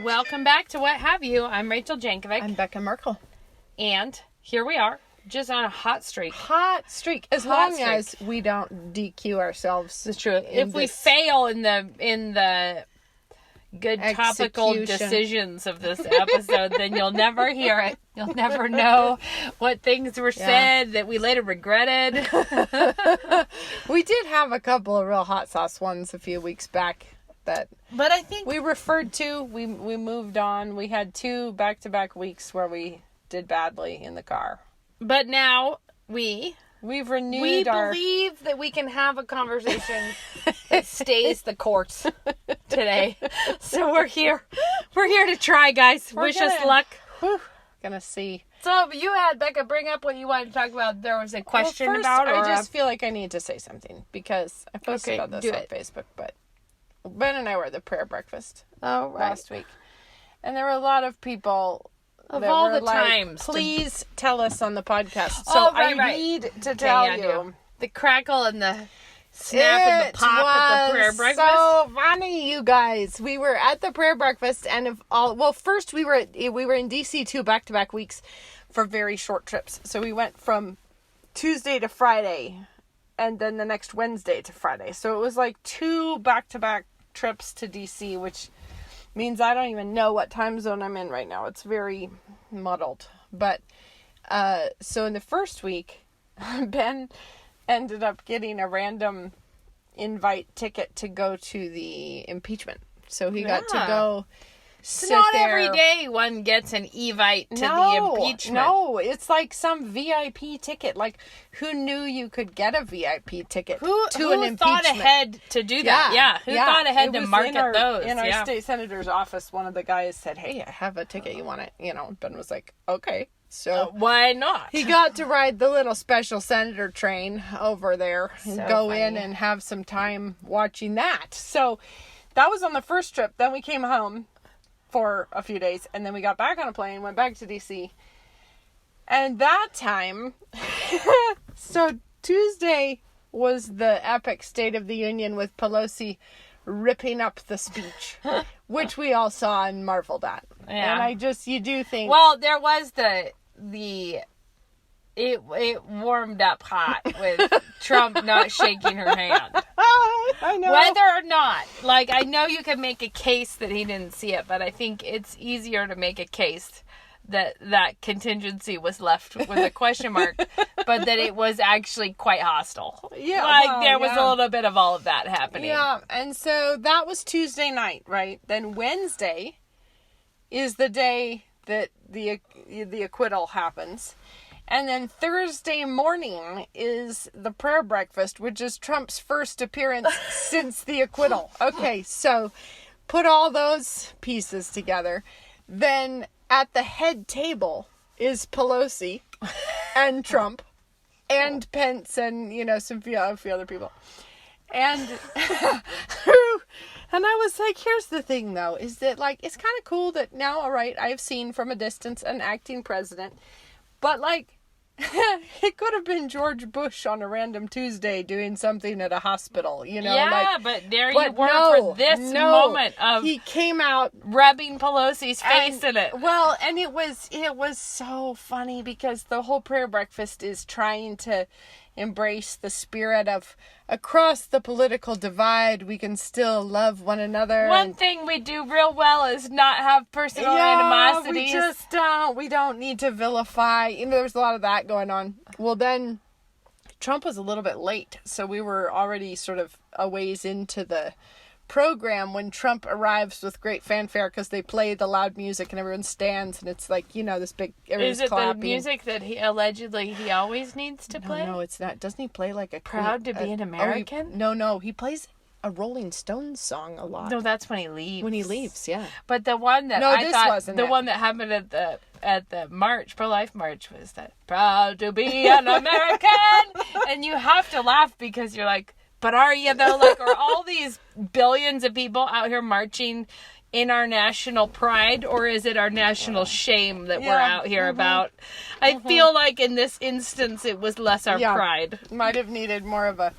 Welcome back to What Have You. I'm Rachel Jankovic. I'm Becca Merkel. And here we are, just on a hot streak. As long as we don't DQ ourselves. It's true. If we fail in the good topical decisions of this episode, then you'll never hear it. You'll never know what things were said that we later regretted. We did have a couple of real hot sauce ones a few weeks back but I think we referred to. We moved on. We had 2 back-to-back weeks where we did badly in the car. But now we've renewed we believe that we can have a conversation that stays the course today. So we're here to try, guys. Wish us luck. Gonna see. So you had Becca bring up what you wanted to talk about. There was a question about I just feel like I need to say something because I posted about this on Facebook, but Ben and I were at the prayer breakfast last week, and there were a lot of people of all the times. Please tell us on the podcast. So I need to tell you the crackle and the snap and the pop at the prayer breakfast. So funny, you guys. We were at the prayer breakfast, and first we were in DC 2 back-to-back weeks for very short trips. So we went from Tuesday to Friday, and then the next Wednesday to Friday. So it was like 2 back-to-back trips to DC, which means I don't even know what time zone I'm in right now. It's very muddled. But so in the first week, Ben ended up getting a random invite ticket to go to the impeachment. So he got to go sit not there. Every day one gets an evite to the impeachment. No, it's like some VIP ticket. Like, who knew you could get a VIP ticket to an impeachment? Who thought ahead to do that? Who thought ahead to market those? In our state senator's office, one of the guys said, "Hey, I have a ticket. You want it?" Ben was like, "Okay." So why not? He got to ride the little special senator train over there and go in and have some time watching that. So that was on the first trip. Then we came home for a few days, and then we got back on a plane, went back to DC. And that time, so Tuesday was the epic State of the Union with Pelosi ripping up the speech, which we all saw and marveled at. Yeah. And you do think... Well, there was it warmed up hot with Trump not shaking her hand. I know. Whether or not, I know you can make a case that he didn't see it, but I think it's easier to make a case that contingency was left with a question mark, but that it was actually quite hostile. Yeah. There was a little bit of all of that happening. Yeah, and so that was Tuesday night, right? Then Wednesday is the day that the acquittal happens. And then Thursday morning is the prayer breakfast, which is Trump's first appearance since the acquittal. Okay, so put all those pieces together. Then at the head table is Pelosi and Trump and Pence and, a few other people. And and I was like, here's the thing, though, is that, it's kind of cool that now, all right, I've seen from a distance an acting president. But, it could have been George Bush on a random Tuesday doing something at a hospital, Yeah, but there you were for this moment of... He came out... rubbing Pelosi's face in it. Well, and it was so funny because the whole prayer breakfast is trying to embrace the spirit of across the political divide, we can still love one another. One thing we do real well is not have personal animosities. We just don't. We don't need to vilify. There's a lot of that going on. Well, then Trump was a little bit late, so we were already sort of a ways into the program when Trump arrives with great fanfare because they play the loud music and everyone stands and it's this big everyone's clapping. Is it the music that he always needs to play? No, it's not. Doesn't he play a Proud to be an American? No, he plays a Rolling Stones song a lot. No, that's when he leaves. When he leaves, yeah. But the one that one that happened at the march, pro-life march, was that proud to be an American, and you have to laugh because you're like, but are you though? Are all these billions of people out here marching in our national pride, or is it our national shame that we're out here about? I feel like in this instance, it was less our pride. Might have needed more of a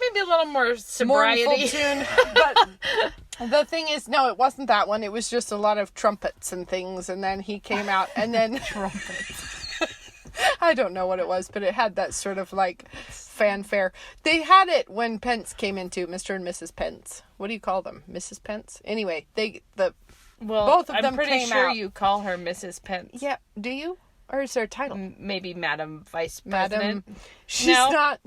maybe a little more sobriety mournful tune. But The thing is, no, it wasn't that one. It was just a lot of trumpets and things. And then he came out and then... Trumpets. I don't know what it was, but it had that sort of like fanfare. They had it when Pence came into Mr. and Mrs. Pence. What do you call them? Mrs. Pence? Anyway, both of them came out. I'm pretty sure you call her Mrs. Pence. Yeah, do you? Or is there a title? Maybe Madam Vice President. Madam. She's not.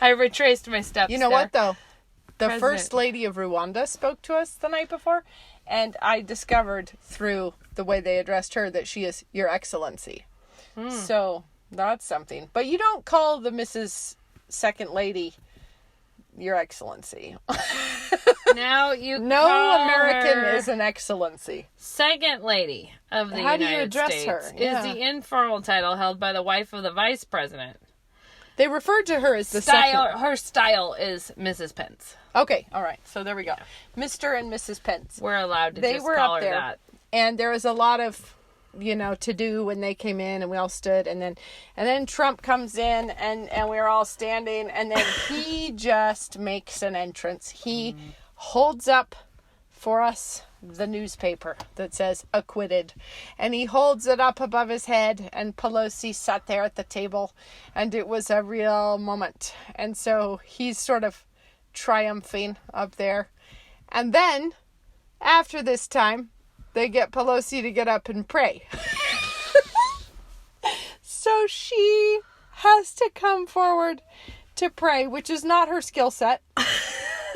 I retraced my steps. You know what, though? The President. First Lady of Rwanda spoke to us the night before, and I discovered through the way they addressed her that she is Your Excellency. So that's something. But you don't call the Mrs. Second Lady Your Excellency. Now you No call American her is an excellency. Second Lady of the How United do you address States. her? Yeah. Is the informal title held by the wife of the Vice President. They referred to her as the Style. second. Her style is Mrs. Pence. Okay, all right. So there we go. Mr. and Mrs. Pence. We're allowed to They just were call up her there. that. And there was a lot of, to do when they came in, and we all stood, and then Trump comes in, and we were all standing, and then he just makes an entrance. He holds up for us the newspaper that says acquitted, and he holds it up above his head, and Pelosi sat there at the table, and it was a real moment. And so he's sort of triumphing up there. And then after this time, they get Pelosi to get up and pray. So she has to come forward to pray, which is not her skill set.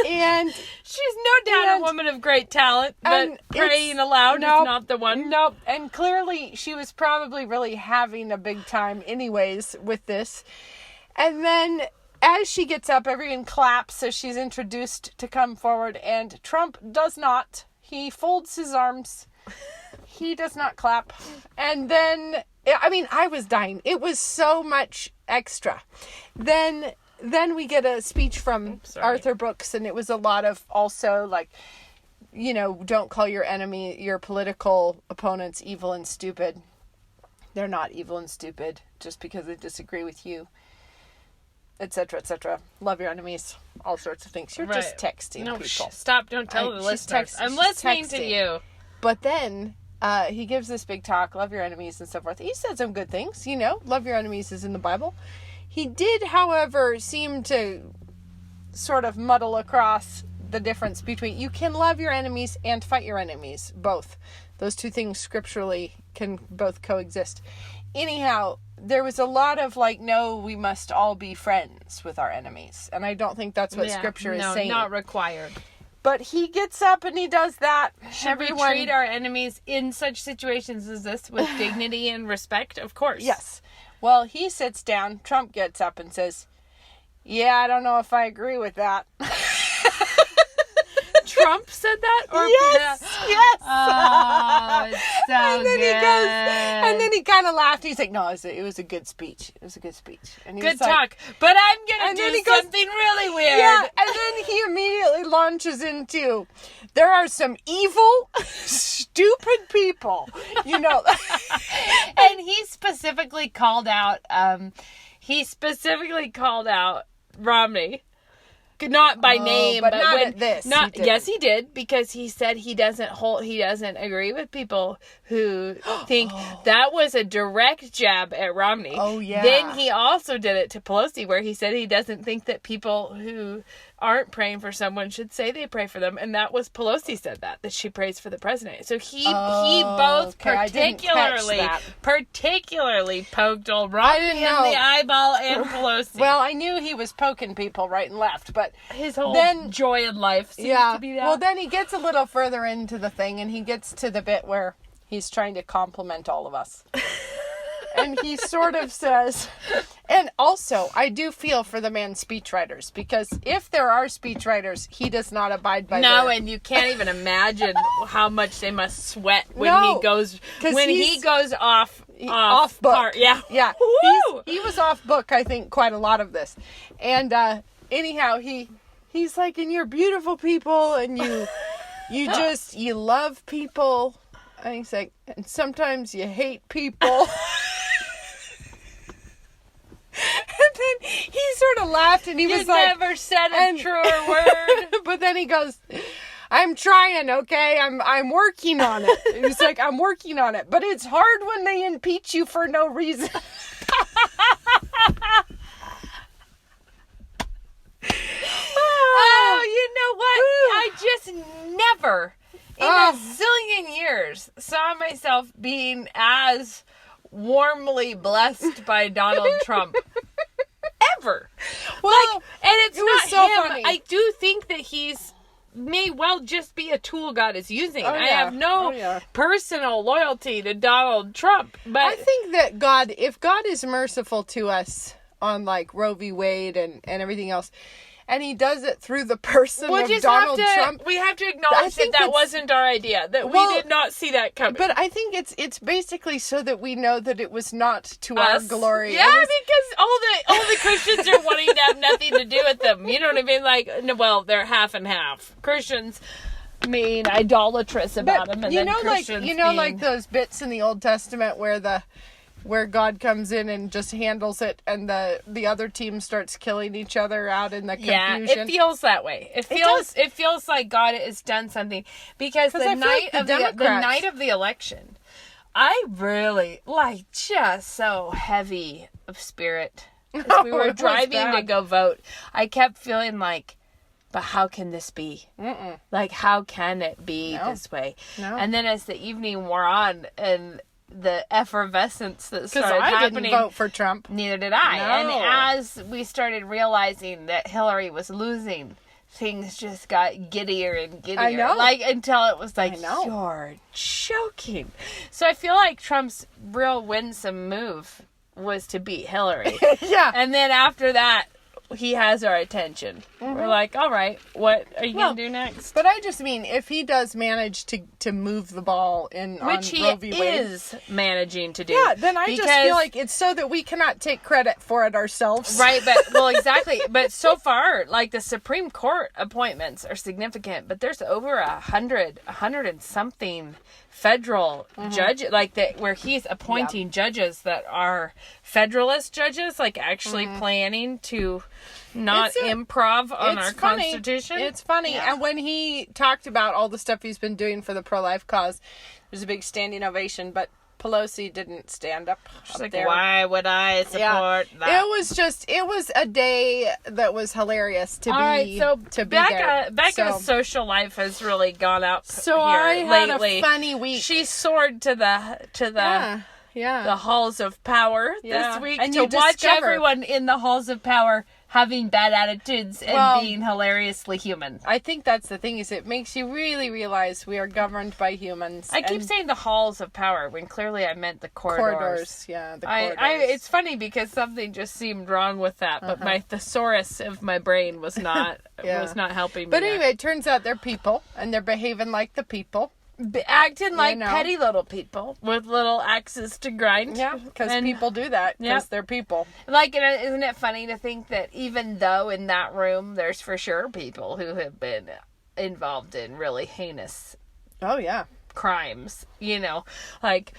And she's no doubt a woman of great talent, but praying aloud is not the one. Nope. And clearly she was probably really having a big time anyways with this. And then as she gets up, everyone claps as she's introduced to come forward, and Trump does not. He folds his arms. He does not clap. And then, I was dying. It was so much extra. Then we get a speech from Arthur Brooks, and it was a lot of also like, don't call your enemy, your political opponents, evil and stupid. They're not evil and stupid just because they disagree with you, etc., etc. Love your enemies, all sorts of things. You're just texting people. Stop! Don't tell the listeners. I'm listening to you. But then he gives this big talk, love your enemies and so forth. He said some good things, love your enemies is in the Bible. He did, however, seem to sort of muddle across the difference between you can love your enemies and fight your enemies. Both. Those two things scripturally can both coexist. Anyhow, there was a lot of no, we must all be friends with our enemies. And I don't think that's what scripture is saying. No, not required. But he gets up and he does that. Should we treat our enemies in such situations as this with dignity and respect? Of course. Yes. Well, he sits down. Trump gets up and says, yeah, I don't know if I agree with that. Trump said that? Or yes. Oh, it's so and then good. And then he kind of laughed. He's like, no, it was a good speech. It was a good speech. And he good was like, talk. But I'm going to do something really weird. Yeah, and then he immediately launches into, there are some evil, stupid people, And he specifically called out, Romney. Not by name, but not at this. Yes, he did, because he said he doesn't agree with people who think that was a direct jab at Romney. Oh yeah. Then he also did it to Pelosi, where he said he doesn't think that people who aren't praying for someone should say they pray for them, and that was Pelosi said that she prays for the president. So he both particularly poked old Romney in the eyeball and Pelosi. Well, I knew he was poking people right and left, but his whole joy in life seems to be that. Well, then he gets a little further into the thing, and he gets to the bit where he's trying to compliment all of us. And he sort of says, and also, I do feel for the man's speechwriters, because if there are speechwriters, he does not abide by and you can't even imagine how much they must sweat when he goes off book. Yeah. He was off book, I think, quite a lot of this. And anyhow, he's like, and you're beautiful people, and you love people. And he's like, and sometimes you hate people. And then he sort of laughed, and he was like... You never said a truer word. But then he goes, I'm trying, okay? I'm working on it. He's like, I'm working on it. But it's hard when they impeach you for no reason. Oh, you know what? I just never, in a zillion years, saw myself being as warmly blessed by Donald Trump. Ever. Well, and it's not so him. funny. I do think that he's may well just be a tool God is using. I have no personal loyalty to Donald Trump. But I think that if God is merciful to us on like Roe v. Wade and everything else, and he does it through the person of Donald Trump. We have to acknowledge that wasn't our idea. That we did not see that coming. But I think it's basically so that we know that it was not to our glory. Yeah, because all the Christians are wanting to have nothing to do with them. You know what I mean? Like, well, they're half and half. Christians being idolatrous about them, and then Christians like those bits in the Old Testament where God comes in and just handles it, and the other team starts killing each other out in the confusion. Yeah, it feels that way. It feels like God has done something, because the night of the election, I really just so heavy of spirit. As we were driving to go vote, I kept feeling like, but how can this be? Mm-mm. Like, how can it be this way? No. And then as the evening wore on, and the effervescence that started happening. I didn't vote for Trump. Neither did I. No. And as we started realizing that Hillary was losing, things just got giddier and giddier. I know. Like, until it was like, you're joking. So I feel like Trump's real winsome move was to beat Hillary. Yeah. And then after that, he has our attention. Mm-hmm. We're like, all right, what are you going to do next? But I just mean, if he does manage to move the ball on Roe v. Wade, which he is managing to do. Yeah, then I just feel like it's so that we cannot take credit for it ourselves. Right, exactly. But so far, like, the Supreme Court appointments are significant, but there's over 100 and something federal judges, like that, where he's appointing judges that are Federalist judges, like actually planning to not improv on our Constitution. It's funny. Yeah. And when he talked about all the stuff he's been doing for the pro-life cause, there's a big standing ovation, but Pelosi didn't stand up. She's like, there. Why would I support that? It was a day that was hilarious to be there. Becca's social life has really gone up. So here I had lately. A funny week. She soared to the halls of power this week and to watch everyone in the halls of power having bad attitudes and being hilariously human. I think that's the thing, is it makes you really realize we are governed by humans. I keep saying the halls of power when clearly I meant the corridors. Yeah, the corridors. It's funny because something just seemed wrong with that, but my thesaurus of my brain was not helping me. But anyway, it turns out they're people, and they're behaving like the people. Acting like petty little people with little axes to grind. Yeah, because people do that because they're people. Like, isn't it funny to think that even though in that room there's for sure people who have been involved in really heinous crimes, like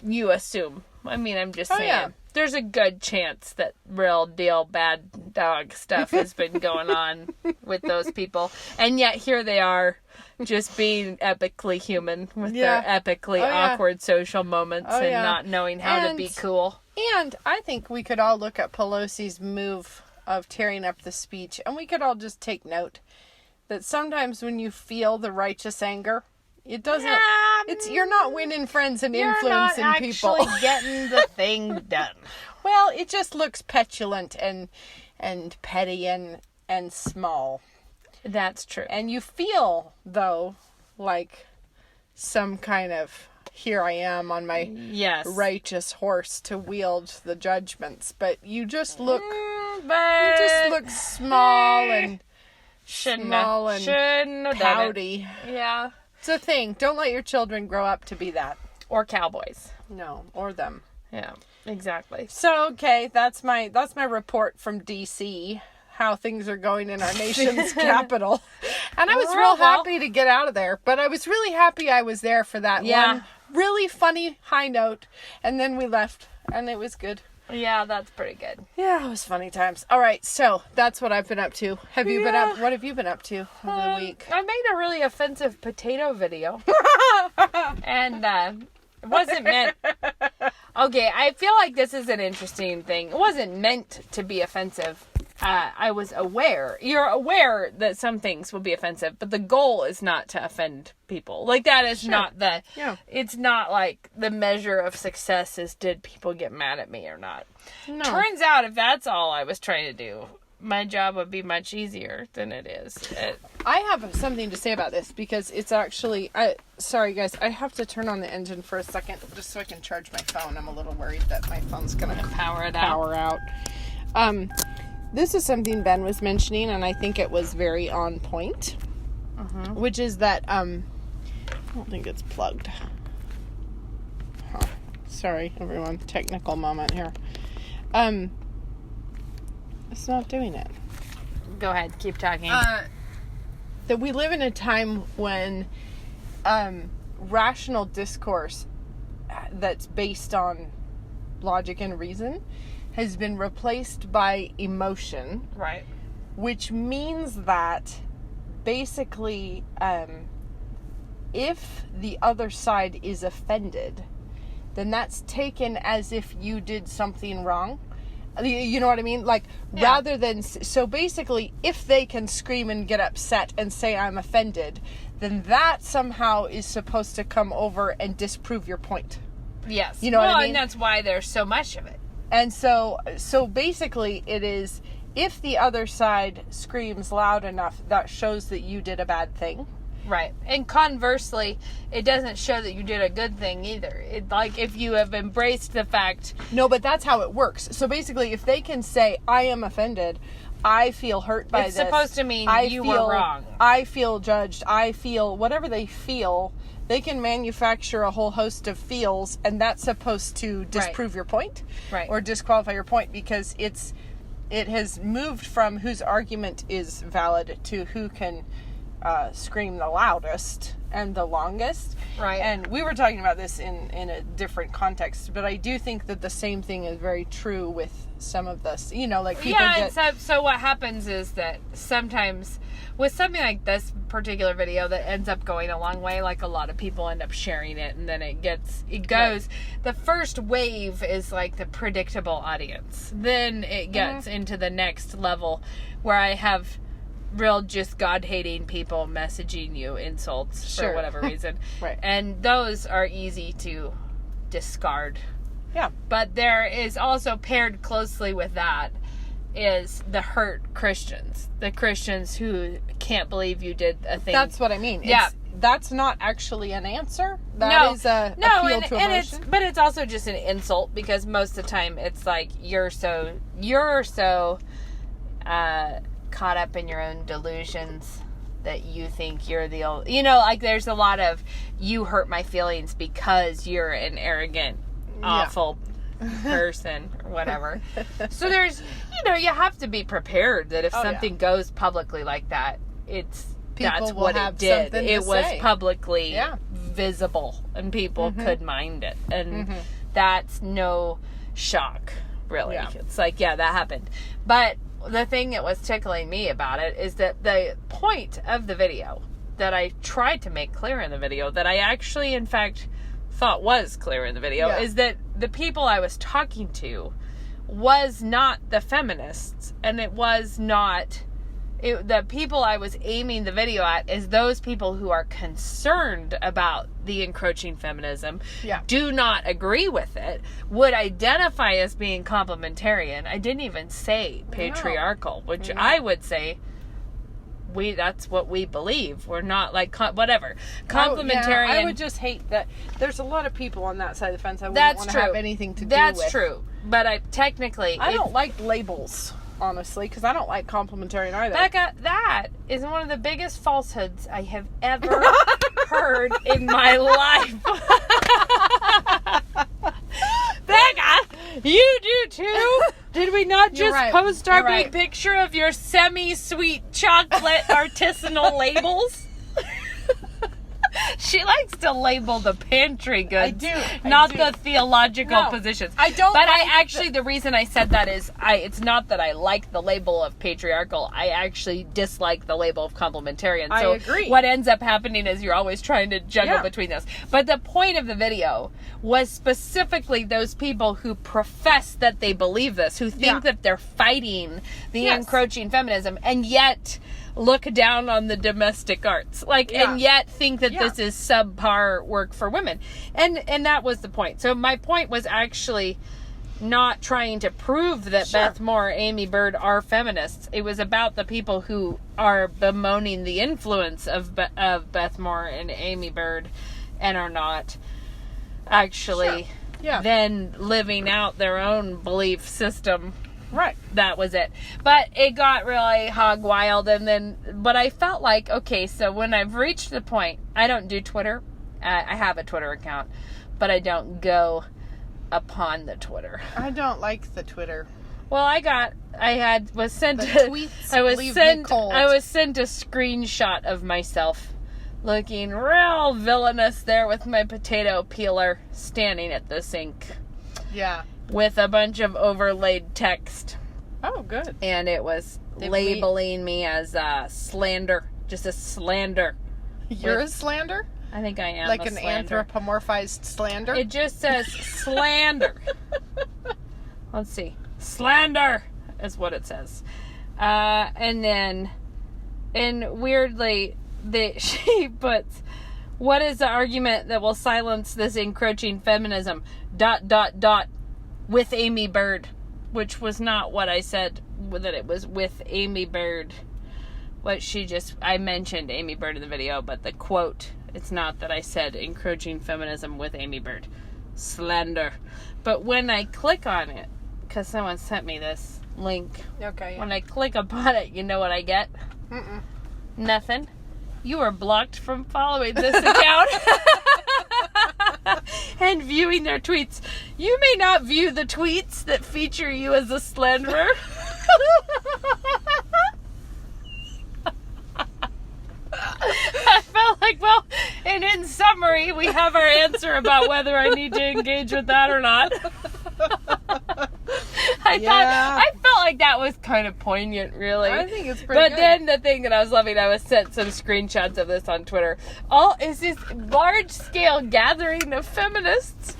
you assume. I mean, I'm just saying. Yeah. There's a good chance that real deal bad dog stuff has been going on with those people. And yet here they are, just being epically human with their epically awkward social moments and not knowing how to be cool. And I think we could all look at Pelosi's move of tearing up the speech, and we could all just take note that sometimes when you feel the righteous anger, it doesn't. You're not winning friends and influencing people. You're not actually getting the thing done. Well, it just looks petulant and petty and small. That's true. And you feel, though, like some kind of, here I am on my righteous horse to wield the judgments. But you just look, small and pouty. Yeah. It's a thing. Don't let your children grow up to be that. Or cowboys. No, or them. Yeah, exactly. So, okay, that's my report from D.C., how things are going in our nation's capital. And I was real happy to get out of there, but I was really happy I was there for that one really funny high note, and then we left, and it was good. Yeah, that's pretty good. Yeah, it was funny times. All right, so that's what I've been up to. What have you been up to over the week? I made a really offensive potato video. And it wasn't meant... Okay, I feel like this is an interesting thing. It wasn't meant to be offensive. I was aware. You're aware that some things will be offensive, but the goal is not to offend people. Like, that is not the... Yeah. It's not like the measure of success is did people get mad at me or not. No. Turns out if that's all I was trying to do, my job would be much easier than it is. I have something to say about this because it's actually... sorry, guys. I have to turn on the engine for a second just so I can charge my phone. I'm a little worried that my phone's going to power out. This is something Ben was mentioning, and I think it was very on point, which is that, I don't think it's plugged. Sorry, everyone. Technical moment here. It's not doing it. Go ahead. Keep talking. That we live in a time when rational discourse that's based on logic and reason has been replaced by emotion. Right. Which means that basically, if the other side is offended, then that's taken as if you did something wrong. You know what I mean? Like, rather than... So basically, if they can scream and get upset and say, I'm offended, then that somehow is supposed to come over and disprove your point. Yes. You know what I mean? And that's why there's so much of it. And so basically it is, if the other side screams loud enough, that shows that you did a bad thing. Right. And conversely, it doesn't show that you did a good thing either. Like, if you have embraced the fact... No, but that's how it works. So basically, if they can say, I am offended, I feel hurt by this. It's supposed to mean you were wrong. I feel judged. I feel whatever they feel... They can manufacture a whole host of feels, and that's supposed to disprove your point, or disqualify your point, because it has moved from whose argument is valid to who can scream the loudest and the longest. Right. And we were talking about this in a different context, but I do think that the same thing is very true with some of this. You know, like people so what happens is that sometimes with something like this particular video that ends up going a long way, like a lot of people end up sharing it, and then it goes. The first wave is like the predictable audience. Then it gets into the next level where I have real just God-hating people messaging you insults for whatever reason. Right. And those are easy to discard. Yeah. But there is also paired closely with that is the hurt Christians. The Christians who can't believe you did a thing. That's what I mean. Yeah. That's not actually an answer. That is a appeal to emotion. But it's also just an insult, because most of the time it's like you're so caught up in your own delusions that you think you're the old... You know, like there's a lot of you hurt my feelings because you're an arrogant, awful person or whatever. So there's, you have to be prepared that if something goes publicly like that, that's what it did. It was publicly visible and people could mind it. And that's no shock, really. Yeah. It's like, that happened. But the thing that was tickling me about it is that the point of the video that I tried to make clear in the video, that I actually, in fact, thought was clear in the video, is that the people I was talking to was not the feminists, and it was not... the people I was aiming the video at is those people who are concerned about the encroaching feminism, do not agree with it, would identify as being complementarian. I didn't even say patriarchal, which I would say that's what we believe. We're not like whatever. Complementarian. I would just hate that there's a lot of people on that side of the fence I wouldn't want to have anything to do with. That's true. But I don't like labels. Honestly, because I don't like complementarian either. Becca, that is one of the biggest falsehoods I have ever heard in my life. Becca, you do too? Did we not just post our big picture of your semi-sweet chocolate artisanal labels? She likes to label the pantry goods. I do. Not the theological positions. I don't. But the reason I said that is, it's not that I like the label of patriarchal. I actually dislike the label of complementarian. I agree. What ends up happening is you're always trying to juggle between those. But the point of the video was specifically those people who profess that they believe this, who think that they're fighting the encroaching feminism, and yet look down on the domestic arts, and yet think that this is subpar work for women. And that was the point. So my point was actually not trying to prove that Beth Moore, Amy Bird are feminists. It was about the people who are bemoaning the influence of Beth Moore and Amy Bird and are not actually then living out their own belief system. Right. That was it. But it got really hog wild, but I felt like, okay, so when I've reached the point, I don't do Twitter. I have a Twitter account, but I don't go upon the Twitter. I don't like the Twitter. Well, I was sent a screenshot of myself looking real villainous there with my potato peeler standing at the sink. Yeah. With a bunch of overlaid text. Oh, good. And it was labeling me as slander. Just a slander. You're a slander? I think I am. Like an anthropomorphized slander? It just says slander. Let's see. Slander is what it says. And weirdly, she puts, what is the argument that will silence this encroaching feminism? ... with Amy Bird, which was not what I said, that it was with Amy Bird. I mentioned Amy Bird in the video, but the quote, it's not that I said encroaching feminism with Amy Bird. Slander. But when I click on it, because someone sent me this link. Okay. Yeah. When I click upon it, you know what I get? Nothing. You are blocked from following this account. And viewing their tweets. You may not view the tweets that feature you as a slanderer. I felt like, and in summary, we have our answer about whether I need to engage with that or not. I felt like that was kind of poignant, really. I think it's pretty good. But then the thing that I was loving, I was sent some screenshots of this on Twitter. Is this large-scale gathering of feminists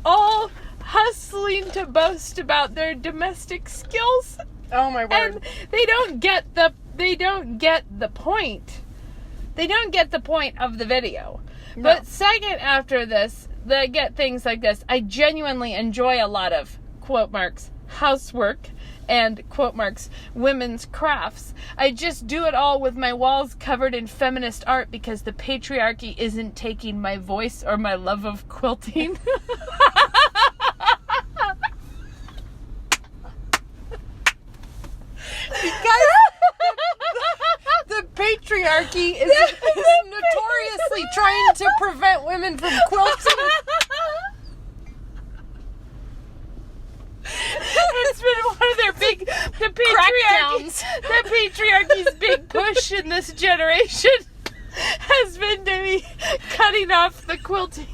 all hustling to boast about their domestic skills. Oh my word. And they don't get the point. They don't get the point of the video. No. But second after this, they get things like this. I genuinely enjoy a lot of, quote marks, housework and, quote marks, women's crafts. I just do it all with my walls covered in feminist art because the patriarchy isn't taking my voice or my love of quilting. Because the patriarchy is notoriously trying to prevent women from quilting. It's been one of their the patriarchy's big push in this generation has been to be cutting off the quilting.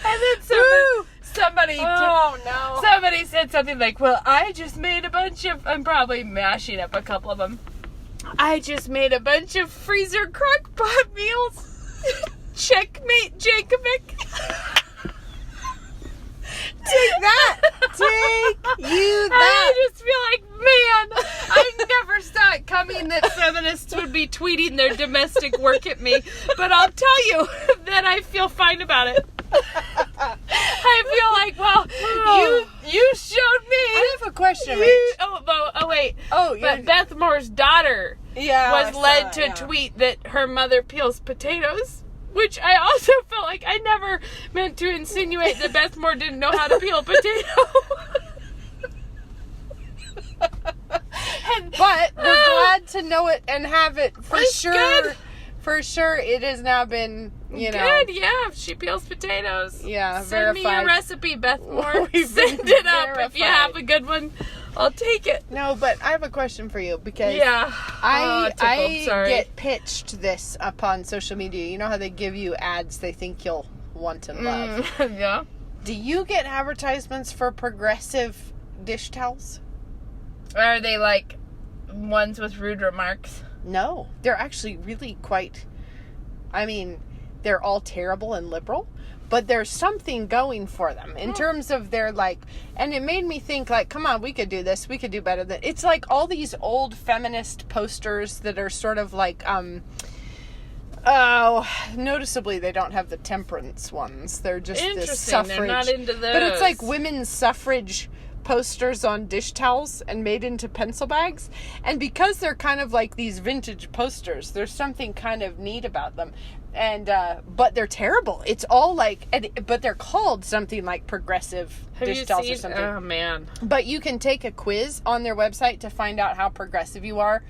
And then somebody said something like, well, I just made a bunch of, I'm probably mashing up a couple of them. I just made a bunch of freezer crock pot meals. Checkmate, Jacobic. Take that. Take you that. I just feel like, man, I never saw it coming that feminists would be tweeting their domestic work at me. But I'll tell you that I feel fine about it. I feel like, well, you showed me. I have a question, Rach. Wait. Oh, but Beth Moore's daughter was led to tweet that her mother peels potatoes. Which I also felt like I never meant to insinuate that Beth Moore didn't know how to peel a potato. But we're glad to know it and have it for sure. Good. For sure, it has now been, Good, yeah. She peels potatoes. Yeah, Send verified. me a recipe, Beth Moore. Send it up if you have a good one. I'll take it. No, but I have a question for you because I get pitched this upon social media. You know how they give you ads they think you'll want and love? Yeah. Do you get advertisements for Progressive dish towels? Are they like ones with rude remarks? No. They're actually really quite... I mean, they're all terrible and liberal, but there's something going for them in terms of their, like... And it made me think, like, come on, we could do this. We could do better than... It's like all these old feminist posters that are sort of like... noticeably they don't have the temperance ones. They're just this suffrage. They're not into those. But it's like women's suffrage posters on dish towels and made into pencil bags. And because they're kind of like these vintage posters, there's something kind of neat about them. And but they're terrible. It's all like, but they're called something like Progressive dish towels or something. Oh man! But you can take a quiz on their website to find out how progressive you are.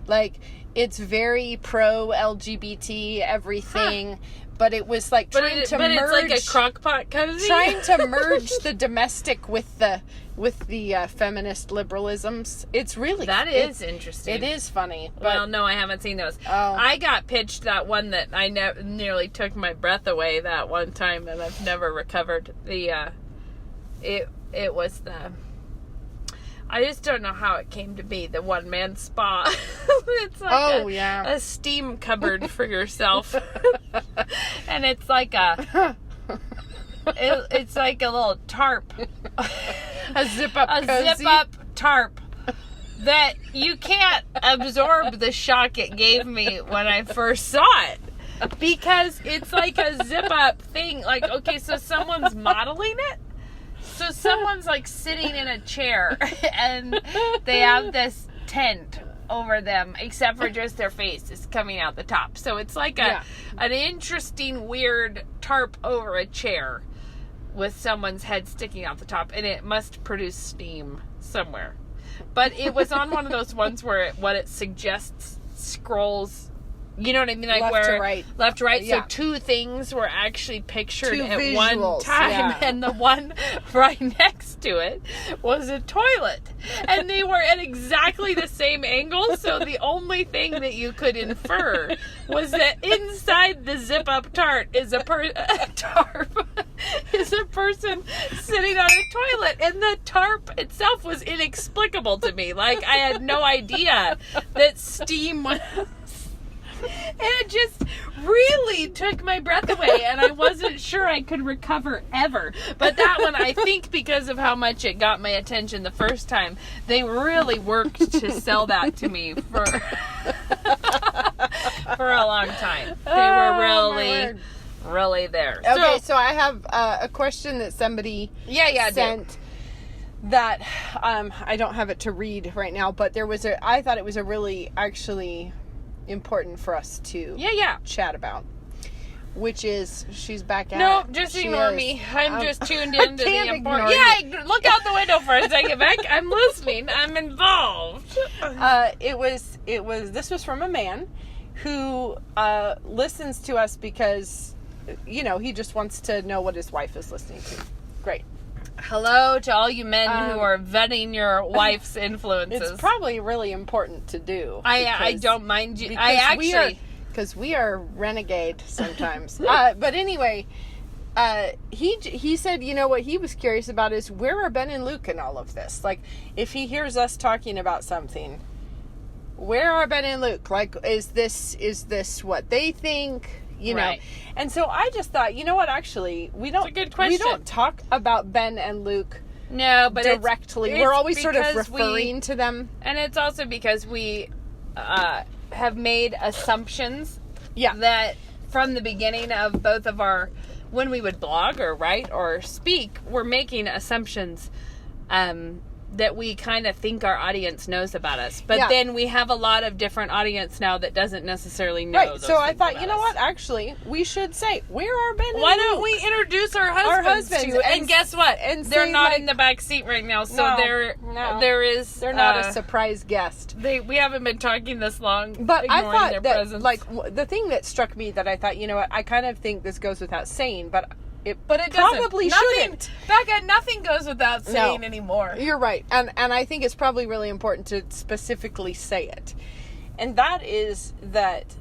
Like, it's very pro LGBT everything, but it was like trying to merge. But it's like a crockpot cozy. Trying to merge the domestic with the feminist liberalisms. It's really is interesting. It is funny. But, well, no, I haven't seen those. Oh. I got pitched that one that I nearly took my breath away that one time, and I've never recovered. It was the. I just don't know how it came to be the one-man spa. It's like a steam cupboard for yourself. And it's like it's like a little tarp. A zip-up cozy. A zip-up tarp that you can't absorb the shock it gave me when I first saw it. Because it's like a zip-up thing. Like, okay, so someone's modeling it. So someone's like sitting in a chair and they have this tent over them, except for just their face is coming out the top. So it's like an interesting, weird tarp over a chair with someone's head sticking out the top, and it must produce steam somewhere. But it was on one of those ones where what it suggests scrolls. You know what I mean? Like left to right. Yeah. So two things were actually pictured at one time, and the one right next to it was a toilet, and they were at exactly the same angle. So the only thing that you could infer was that inside the zip-up tarp is a person sitting on a toilet, and the tarp itself was inexplicable to me. Like, I had no idea that steam was. And it just really took my breath away, and I wasn't sure I could recover ever. But that one, I think because of how much it got my attention the first time, they really worked to sell that to me for a long time. They were really there. Okay, so I have a question that somebody sent. That I don't have it to read right now, but I thought it was a really actually important for us to chat about, which is she's back at no just ignore me. I'm just tuned into the important. Look out the window for a second. Back. I'm listening. I'm involved. This was from a man who listens to us because he just wants to know what his wife is listening to. Great. Hello to all you men who are vetting your wife's influences. It's probably really important to do. I don't mind you. Because we are renegade sometimes. But anyway, he said, what he was curious about is where are Ben and Luke in all of this? Like, if he hears us talking about something, where are Ben and Luke? Like, is this what they think? Right. And so I just thought, actually, we don't talk about Ben and Luke directly. We're always sort of referring to them. And it's also because we have made assumptions that from the beginning of both of our, when we would blog or write or speak, we're making assumptions that we kind of think our audience knows about us. But then we have a lot of different audience now that doesn't necessarily know. Right. So I thought, what? Actually, we should say, where are Ben and Why Luke? Don't we introduce our husbands to you? And guess what? And they're not in the back seat right now. So they're not a surprise guest. We haven't been talking this long. But I thought that, presence. Like, the thing that struck me that I thought, I kind of think this goes without saying, but but it probably shouldn't. Becca, nothing goes without saying anymore. You're right. And I think it's probably really important to specifically say it. And that is that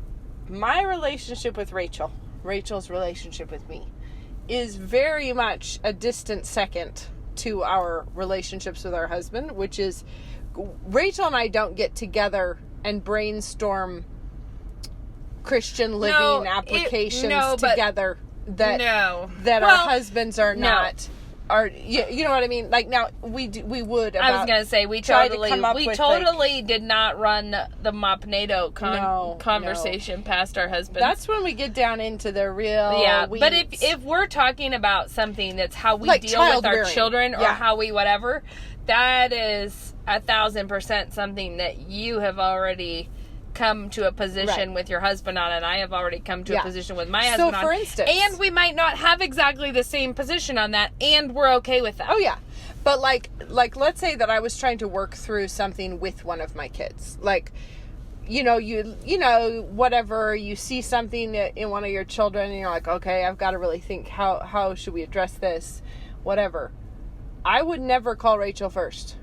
my relationship with Rachel's relationship with me, is very much a distant second to our relationships with our husband, which is Rachel and I don't get together and brainstorm Christian living applications together that our husbands are not. You know what I mean? Like, now we would. I was gonna say we totally did not run the Mopnado conversation past our husbands. That's when we get down into the real weeds. But if we're talking about something that's how we deal with our children or how we whatever, that is 1,000% something that you have already come to a position with your husband on, and I have already come to a position with my husband on. So, for instance, and we might not have exactly the same position on that, and we're okay with that. Oh yeah, but like let's say that I was trying to work through something with one of my kids, like you know whatever, you see something in one of your children, and you're like, okay, I've got to really think how should we address this, whatever. I would never call Rachel first.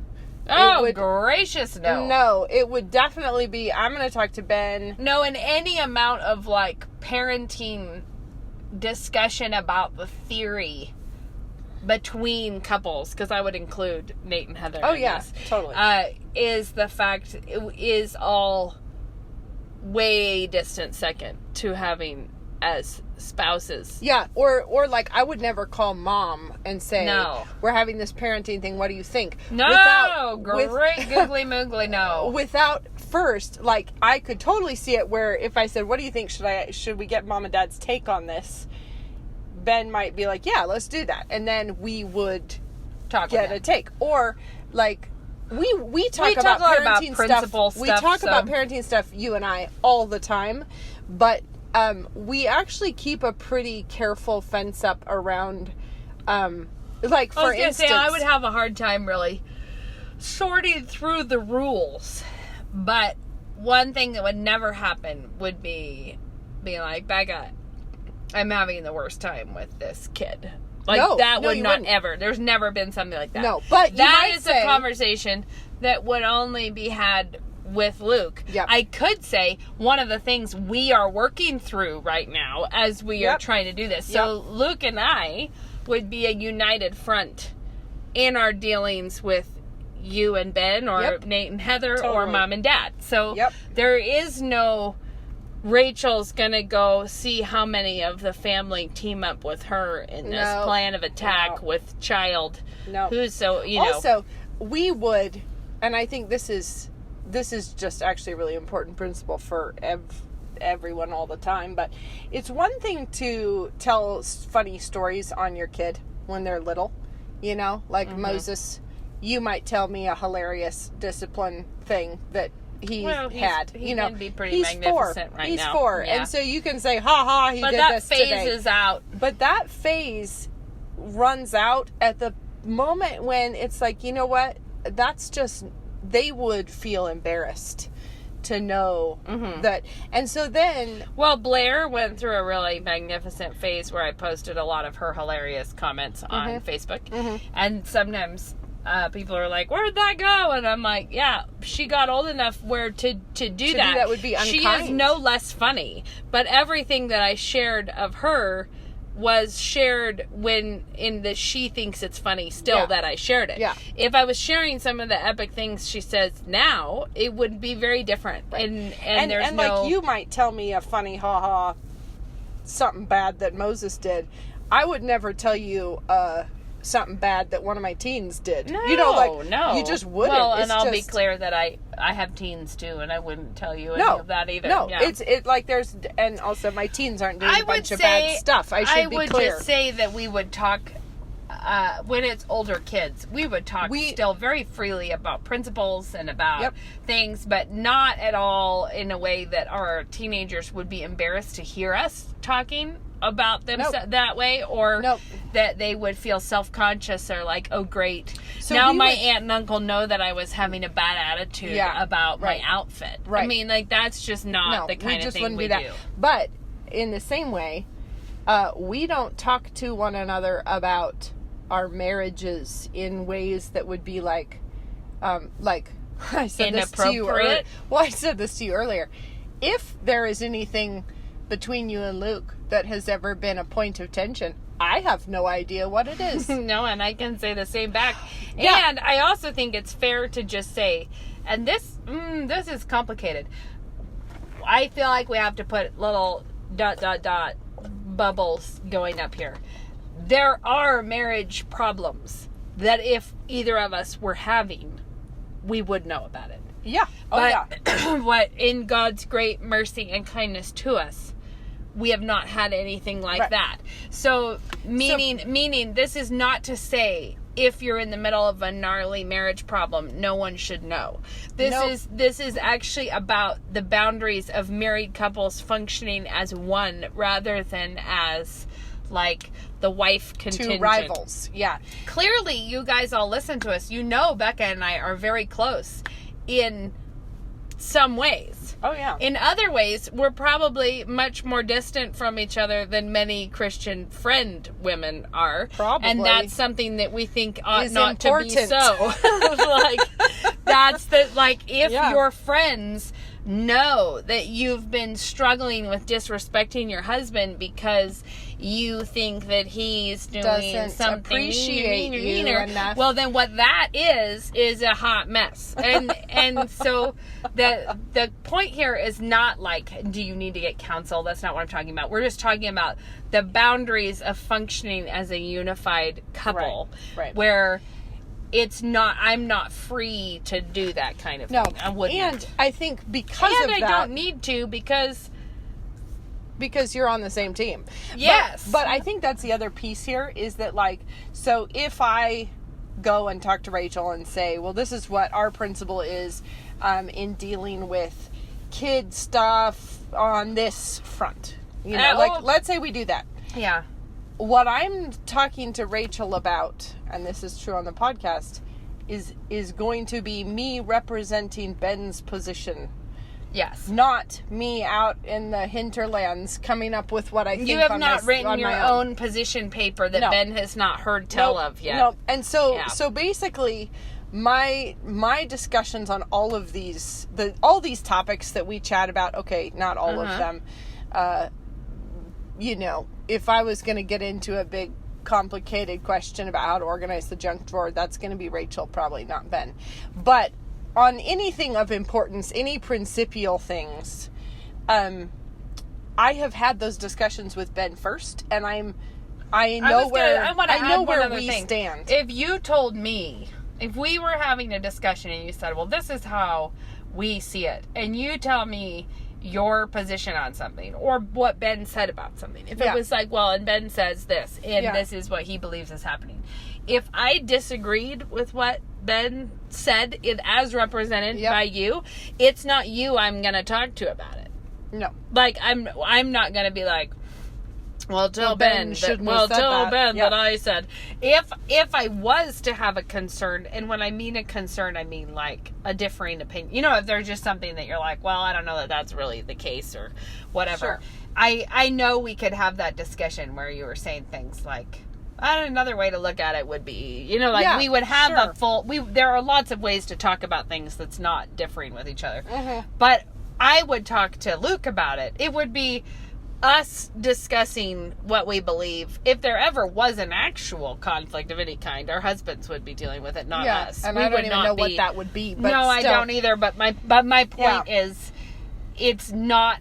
Oh, gracious, no. No, it would definitely be, I'm going to talk to Ben. No, and any amount of, like, parenting discussion about the theory between couples, because I would include Nate and Heather. Oh, yes, totally. Is the fact, it is all way distant second to having as spouses. Yeah, or like, I would never call mom and say, no, we're having this parenting thing, what do you think? No, great googly moogly, no. Without first, like, I could totally see it where if I said, what do you think, should we get mom and dad's take on this? Ben might be like, yeah, let's do that. And then we would get a take. Or, like, we talk about parenting stuff. We talk about parenting stuff, you and I, all the time. But we actually keep a pretty careful fence up around, like, for instance, I would have a hard time really sorting through the rules. But one thing that would never happen would be being like, Becca, I'm having the worst time with this kid. Like, that would not ever. There's never been something like that. No, but that is a conversation that would only be had with Luke. Yep. I could say one of the things we are working through right now as we are trying to do this. So Luke and I would be a united front in our dealings with you and Ben, or Nate and Heather, or mom and dad. So there is no Rachel's gonna go see how many of the family team up with her in this plan of attack with child. Who's so, Also, we would, and I think this is just actually a really important principle for everyone all the time, but it's one thing to tell funny stories on your kid when they're little, like Moses. You might tell me a hilarious discipline thing that he had. He can be pretty magnificent 4. right he's now. He's 4. Yeah. And so you can say, ha ha, he did this today. But that phase is out. But that phase runs out at the moment when it's like, you know what? That's just, they would feel embarrassed to know that. And so then, well, Blair went through a really magnificent phase where I posted a lot of her hilarious comments on Facebook. And sometimes people are like, where'd that go? And I'm like, yeah, she got old enough where to do that. That would be unkind. She is no less funny. But everything that I shared of her was shared when in the she thinks it's funny still that I shared it. Yeah. If I was sharing some of the epic things she says now, it would be very different. Right. And there's no, like, you might tell me a funny ha-ha something bad that Moses did. I would never tell you something bad that one of my teens did. No, you just wouldn't. Well, and I'll be clear that I have teens too, and I wouldn't tell you any of that either. No, it's like there's, and also my teens aren't doing a bunch of bad stuff. I should be clear. I would just say that we would talk, when it's older kids, we would talk still very freely about principles and about things, but not at all in a way that our teenagers would be embarrassed to hear us talking about them that way, or that they would feel self-conscious or like, oh great, so now my aunt and uncle know that I was having a bad attitude about my outfit. I mean, like, that's just not the kind of thing we do. But in the same way, we don't talk to one another about our marriages in ways that would be like I said this to you earlier. Well, I said this to you earlier. If there is anything between you and Luke that has ever been a point of tension, I have no idea what it is. No, and I can say the same back. Yeah. And I also think it's fair to just say, and this is complicated. I feel like we have to put little ... bubbles going up here. There are marriage problems that if either of us were having, we would know about it. Yeah. What in God's great mercy and kindness to us, we have not had anything like that. So meaning this is not to say if you're in the middle of a gnarly marriage problem, no one should know. This is actually about the boundaries of married couples functioning as one rather than as like the wife contingent. Two rivals. Yeah. Clearly, you guys all listen to us. You know Becca and I are very close in some ways. Oh, yeah. In other ways, we're probably much more distant from each other than many Christian friend women are. Probably. And that's something that we think ought is not important. To be so. If your friends know that you've been struggling with disrespecting your husband because you think that he's doing something appreciate you enough. Well, then what that is a hot mess. And so the point here is not like, do you need to get counsel? That's not what I'm talking about. We're just talking about the boundaries of functioning as a unified couple, right. Where it's not, I'm not free to do that kind of thing. I wouldn't. And I think because of that. And I don't need to because you're on the same team. Yes. But I think that's the other piece here is that so if I go and talk to Rachel and say, well, this is what our principle is in dealing with kid stuff on this front. Let's say we do that. Yeah. What I'm talking to Rachel about, and this is true on the podcast, is going to be me representing Ben's position. Yes. Not me out in the hinterlands coming up with what I think. You have not written your own position paper that Ben has not heard tell of yet. No. And so basically my discussions on all of these topics that we chat about, okay, not all of them, if I was going to get into a big complicated question about how to organize the junk drawer, that's going to be Rachel, probably not Ben. But on anything of importance, any principial things, I have had those discussions with Ben first, and I know where we stand. If you told me, if we were having a discussion and you said, well, this is how we see it, and you tell me your position on something or what Ben said about something. If it was like, well, and Ben says this and this is what he believes is happening. If I disagreed with what Ben said as represented by you, it's not you I'm going to talk to about it. No. Like I'm not going to be like, well, tell Ben that I said. If I was to have a concern, and when I mean a concern, I mean like a differing opinion. If there's just something that you're like, well, I don't know that that's really the case or whatever. Sure. I know we could have that discussion where you were saying things like, another way to look at it would be, we would have a full, there are lots of ways to talk about things that's not differing with each other. Mm-hmm. But I would talk to Luke about it. It would be us discussing what we believe. If there ever was an actual conflict of any kind, our husbands would be dealing with it, not us. And I don't even know what that would be. But no, I don't either. But my point is, it's not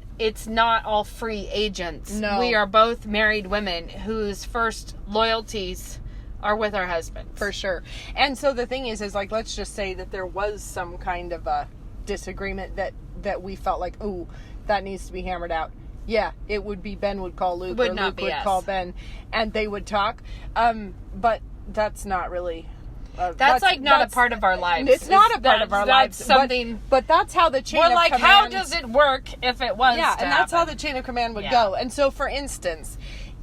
all free agents. No. We are both married women whose first loyalties are with our husbands. For sure. And so the thing is like, let's just say that there was some kind of a disagreement that we felt like, ooh, that needs to be hammered out. Yeah, it would be Ben would call Luke, or Luke would call Ben, and they would talk. But that's not really. That's not a part of our lives. It's not a part of our lives. Something. But that's how the chain of command. We're like, how does it work if it was? Yeah, and that's how the chain of command would go. And so, for instance,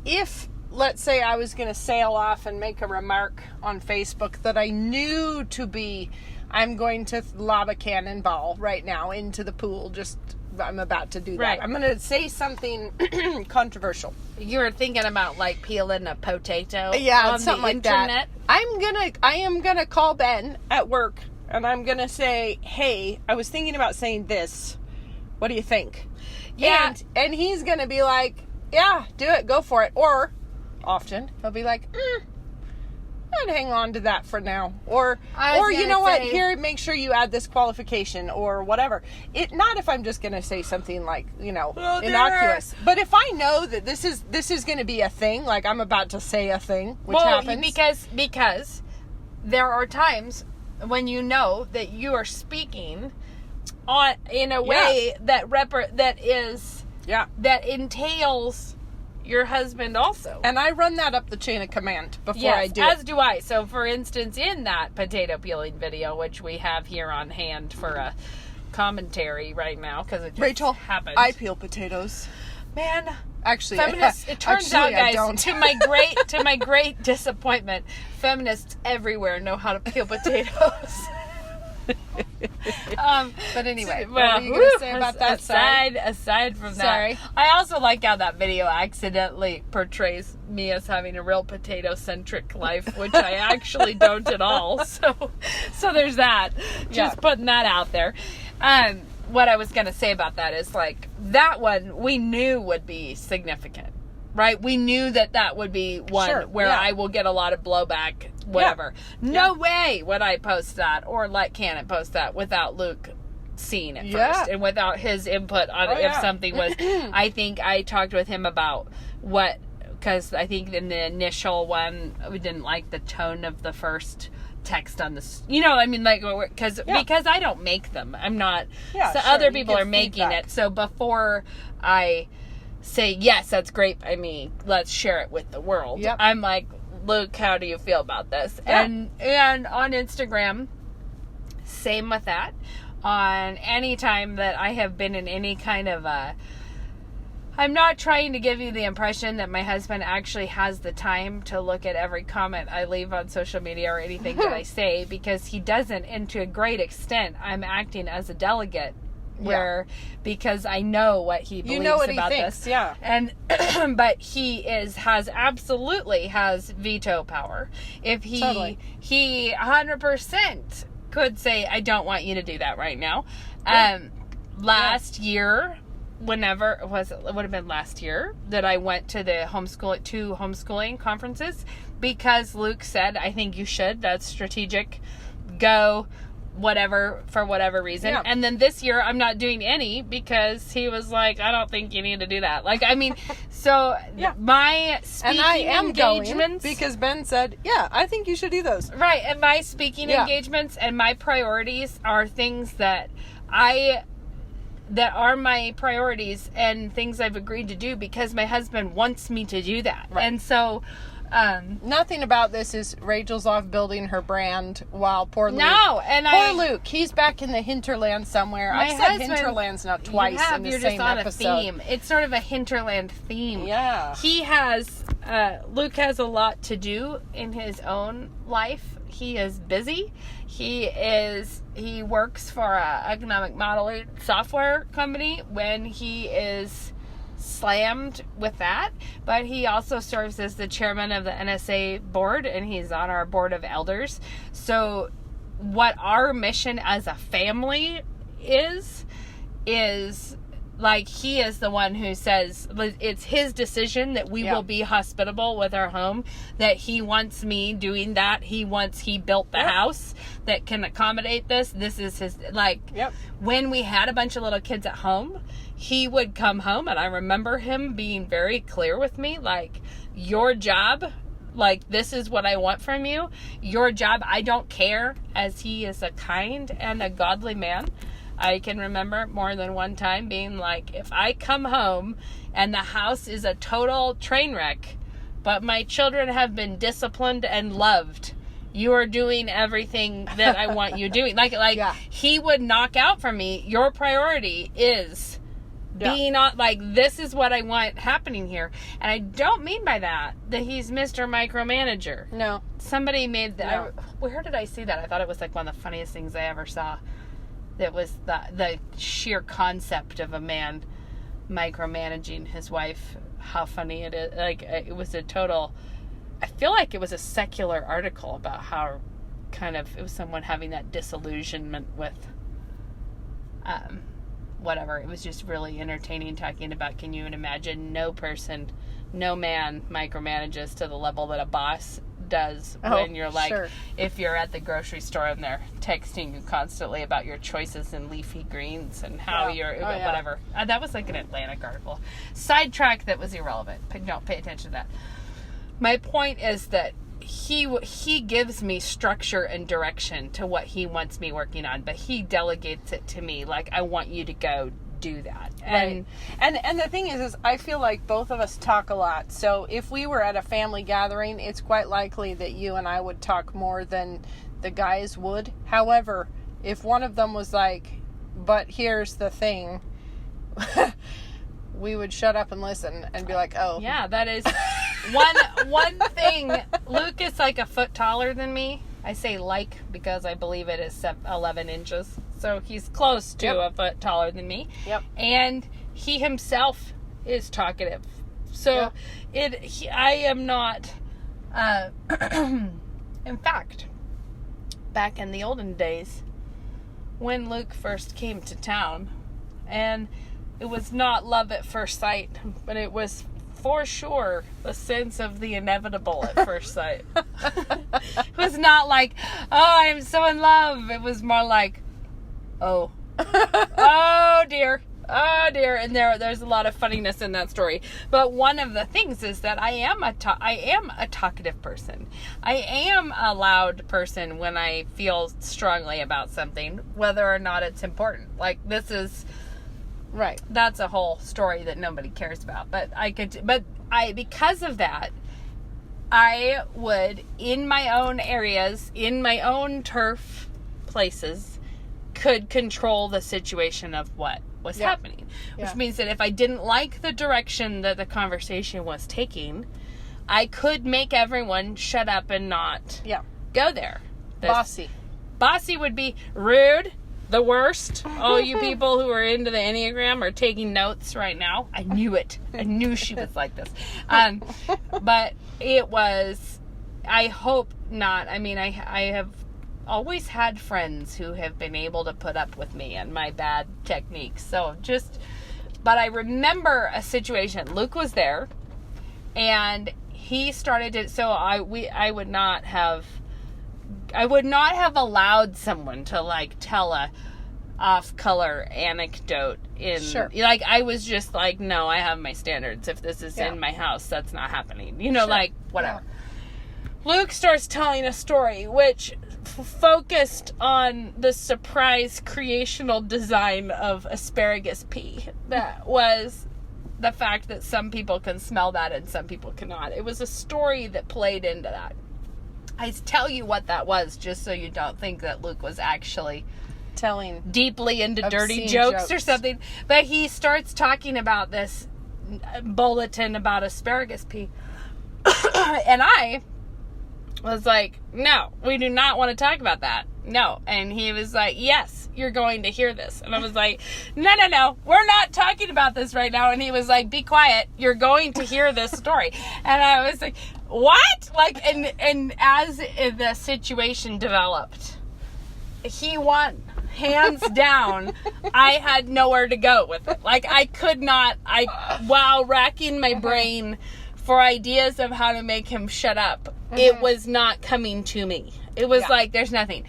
if let's say I was going to sail off and make a remark on Facebook that I knew to be, I'm going to lob a cannonball right now into the pool, just I'm about to do that. Right. I'm going to say something controversial. You were thinking about like peeling a potato on something the like internet? That. I am gonna call Ben at work and I'm gonna say, hey, I was thinking about saying this. What do you think? Yeah. And he's gonna be like, yeah, do it, go for it. Or often he'll be like, I'd hang on to that for now. Or you know what, here, make sure you add this qualification or whatever. Not if I'm just going to say something like, innocuous. But if I know that this is going to be a thing, like I'm about to say a thing, which happens. Because there are times when you know that you are speaking in a way that entails your husband also. And I run that up the chain of command before I do it. As do I. So, for instance, in that potato peeling video, which we have here on hand for a commentary right now, because it just happened. I peel potatoes. Man, actually, feminists. It turns out, guys, to my great disappointment, feminists everywhere know how to peel potatoes. But anyway, what were you going to say about that? Aside from that, I also like how that video accidentally portrays me as having a real potato-centric life, which I actually don't at all. So there's that. Just putting that out there. What I was going to say about that is, like, that one we knew would be significant. Right? We knew that would be one where I will get a lot of blowback, whatever. Yeah. No way would I post that or let Cannon post that without Luke seeing it first and without his input on if something was. I think I talked with him about because I think in the initial one, we didn't like the tone of the first text on this, because I don't make them. I'm not, other people are making it. So before I say, yes, that's great, let's share it with the world. Yep. I'm like, Luke, how do you feel about this? Yeah. And on Instagram, same with that. On any time that I have been in any kind of I'm not trying to give you the impression that my husband actually has the time to look at every comment I leave on social media or anything that I say, because he doesn't, and to a great extent, I'm acting as a delegate because I know what he believes about this. Yeah. And but he absolutely has veto power. If he 100% could say, I don't want you to do that right now. Last year, whenever it was, it would have been last year that I went to the homeschooling conferences, because Luke said, I think you should, that's strategic, go whatever, for whatever reason. Yeah. And then this year I'm not doing any because he was like, I don't think you need to do that. Like, so my speaking and I am engagements, because Ben said, I think you should do those. Right. And my speaking engagements and my priorities are things that are my priorities and things I've agreed to do because my husband wants me to do that. Right. And so nothing about this is Rachel's off building her brand while poor Luke. No, and Luke, he's back in the hinterland somewhere. I've said hinterlands now twice in the same episode. A theme. It's sort of a hinterland theme. Yeah. He has Luke has a lot to do in his own life. He is busy. He works for a economic modeling software company when he is slammed with that, but he also serves as the chairman of the NSA board, and he's on our board of elders. So what our mission as a family is like, he is the one who says it's his decision that we will be hospitable with our home, that he wants me doing that. He built the house that can accommodate this. This is his, when we had a bunch of little kids at home, he would come home, and I remember him being very clear with me, like, your job, like, this is what I want from you. Your job, I don't care, as he is a kind and a godly man. I can remember more than one time being like, if I come home and the house is a total train wreck, but my children have been disciplined and loved, you are doing everything that I want you doing. He would knock out for me, your priority is being on, like, this is what I want happening here. And I don't mean by that he's Mr. Micromanager. No. Somebody made that. No. Where did I see that? I thought it was like one of the funniest things I ever saw. That was the sheer concept of a man micromanaging his wife. How funny it is. Like, it was a total... I feel like it was a secular article about how kind of... It was someone having that disillusionment with... whatever. It was just really entertaining talking about, can you imagine no man micromanages to the level that a boss does when you're like, sure. If you're at the grocery store and they're texting you constantly about your choices in leafy greens and how whatever. That was like an Atlantic article. Sidetrack that was irrelevant. Don't pay attention to that. My point is that he gives me structure and direction to what he wants me working on, but he delegates it to me. Like, I want you to go do that. And the thing is I feel like both of us talk a lot. So if we were at a family gathering, it's quite likely that you and I would talk more than the guys would. However, if one of them was like, but here's the thing, we would shut up and listen and be like, oh. Yeah, that is one thing. Luke is like a foot taller than me. I say like because I believe it is 11 inches. So he's close to a foot taller than me. Yep. And he himself is talkative. So I am not... in fact, back in the olden days, when Luke first came to town, and it was not love at first sight, but it was for sure the sense of the inevitable at first sight. It was not like, oh, I'm so in love. It was more like, oh dear. Oh dear. And there's a lot of funniness in that story. But one of the things is that I am a talkative person. I am a loud person when I feel strongly about something, whether or not it's important. Like, this is... Right. That's a whole story that nobody cares about. Because of that, I would, in my own areas, in my own turf places, could control the situation of what was happening. Which means that if I didn't like the direction that the conversation was taking, I could make everyone shut up and not go there. Bossy would be rude. The worst. All you people who are into the Enneagram are taking notes right now. I knew it. I knew she was like this. But it was, I hope not. I mean, I have always had friends who have been able to put up with me and my bad techniques. But I remember a situation. Luke was there, and he started to, I would not have allowed someone to like tell a off-color anecdote in like, I was just like, no, I have my standards. If this is in my house, that's not happening. Like, whatever. Luke starts telling a story which focused on the surprise creational design of asparagus pea. That was the fact that some people can smell that and some people cannot. It was a story that played into that. I tell you what that was, just so you don't think that Luke was actually telling deeply into dirty jokes or something. But he starts talking about this bulletin about asparagus pea. And I was like, no, we do not want to talk about that. No. And he was like, yes, you're going to hear this. And I was like, no, we're not talking about this right now. And he was like, be quiet, you're going to hear this story. And I was like, what? Like, and as the situation developed, he won. Hands down. I had nowhere to go with it. Like, I could not, while racking my brain for ideas of how to make him shut up, it was not coming to me. It was like, there's nothing.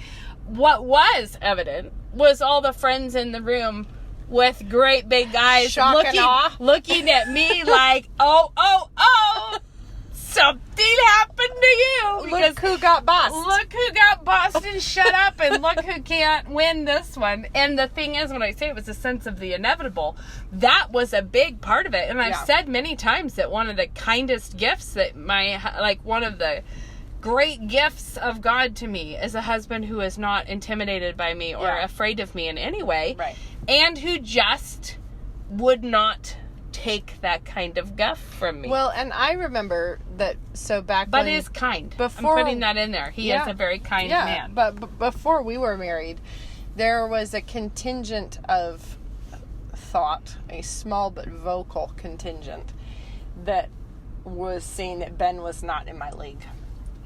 What was evident was all the friends in the room with great big eyes looking at me like, oh, something happened to you. Look who got bossed. Look who got bossed and shut up, and look who can't win this one. And the thing is, when I say it was a sense of the inevitable, that was a big part of it. And I've said many times that one of the kindest gifts that one of the great gifts of God to me is a husband who is not intimidated by me or afraid of me in any way. Right. And who just would not take that kind of guff from me. Well, and I remember that, but is kind. I'm putting that in there. He is a very kind man. But before we were married, there was a contingent of thought, a small but vocal contingent, that was saying that Ben was not in my league.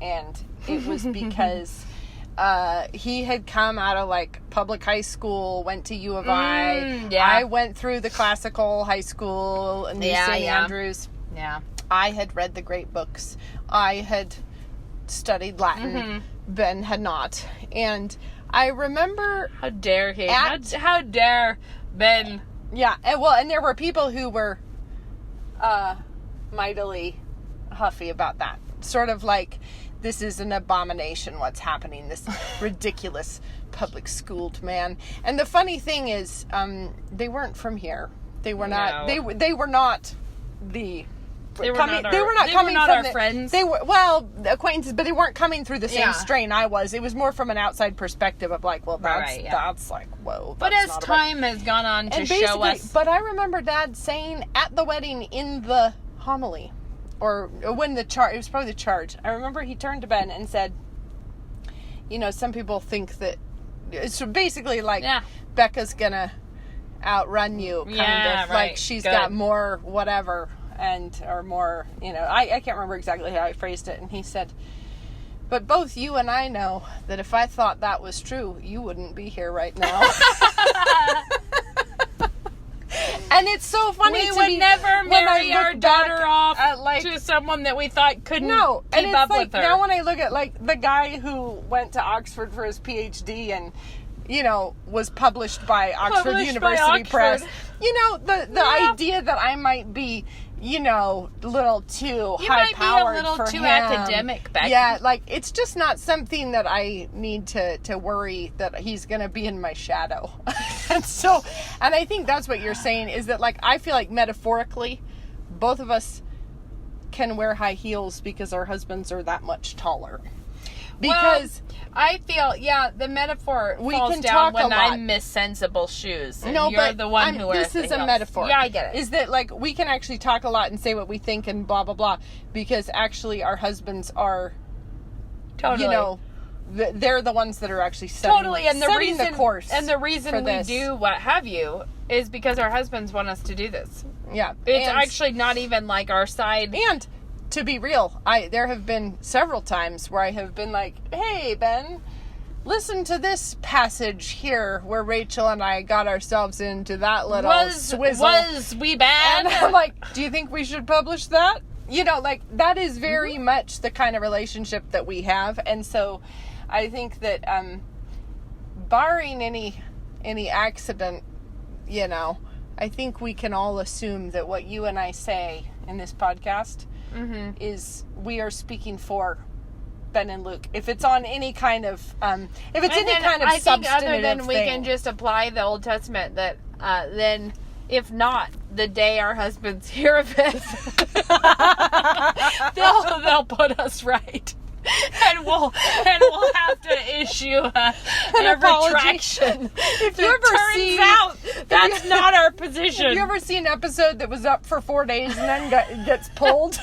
And it was because he had come out of like public high school, went to U of I. Yeah. I went through the classical high school in St. Andrews. Yeah. I had read the great books. I had studied Latin. Ben had not. And I remember... How dare he? How dare Ben? Yeah. And there were people who were mightily huffy about that. Sort of like, this is an abomination what's happening. This ridiculous public schooled man. And the funny thing is, they weren't from here. They were not... No. They were not the... They were not our friends. They were, well, acquaintances, but they weren't coming through the same strain I was. It was more from an outside perspective of like, well, that's like, whoa. But as time has gone on to show us. But I remember Dad saying at the wedding in the homily, or when it was probably the charge, I remember he turned to Ben and said, you know, some people think that, it's basically like, Becca's gonna outrun you, kind of. Like she's got more whatever. Or more, you know, I can't remember exactly how I phrased it. And he said, but both you and I know that if I thought that was true, you wouldn't be here right now. And it's so funny we would never marry our daughter off to someone that we thought couldn't keep up with her. Now when I look at like the guy who went to Oxford for his PhD and, you know, was published by Oxford University Press, you know, the idea that I might be, you know, a little too high-powered for him. You might be a little too academic, Becky. Yeah, like, it's just not something that I need to worry that he's going to be in my shadow. And I think that's what you're saying, is that, like, I feel like metaphorically, both of us can wear high heels because our husbands are that much taller. Because... Well, I feel, the metaphor falls down when I miss sensible shoes. And you're the one who wears this is a metaphor. Yeah, I get it. Is that, like, we can actually talk a lot and say what we think and blah, blah, blah. Because actually our husbands are, you know, they're the ones that are actually setting the course. And the reason we do what have you is because our husbands want us to do this. Yeah. It's actually not even like our side. And... to be real, there have been several times where I have been like, hey, Ben, listen to this passage here where Rachel and I got ourselves into that little swizzle. Was we bad? And I'm like, do you think we should publish that? You know, like, that is very much the kind of relationship that we have. And so I think that barring any accident, you know, I think we can all assume that what you and I say in this podcast is we are speaking for Ben and Luke. If it's on any kind of, substantive I think other than we can just apply the Old Testament that then, if not, the day our husbands hear of it, they'll put us right. And we'll have to issue a retraction. If you ever out that's not our position. Have you ever seen an episode that was up for 4 days and then gets pulled?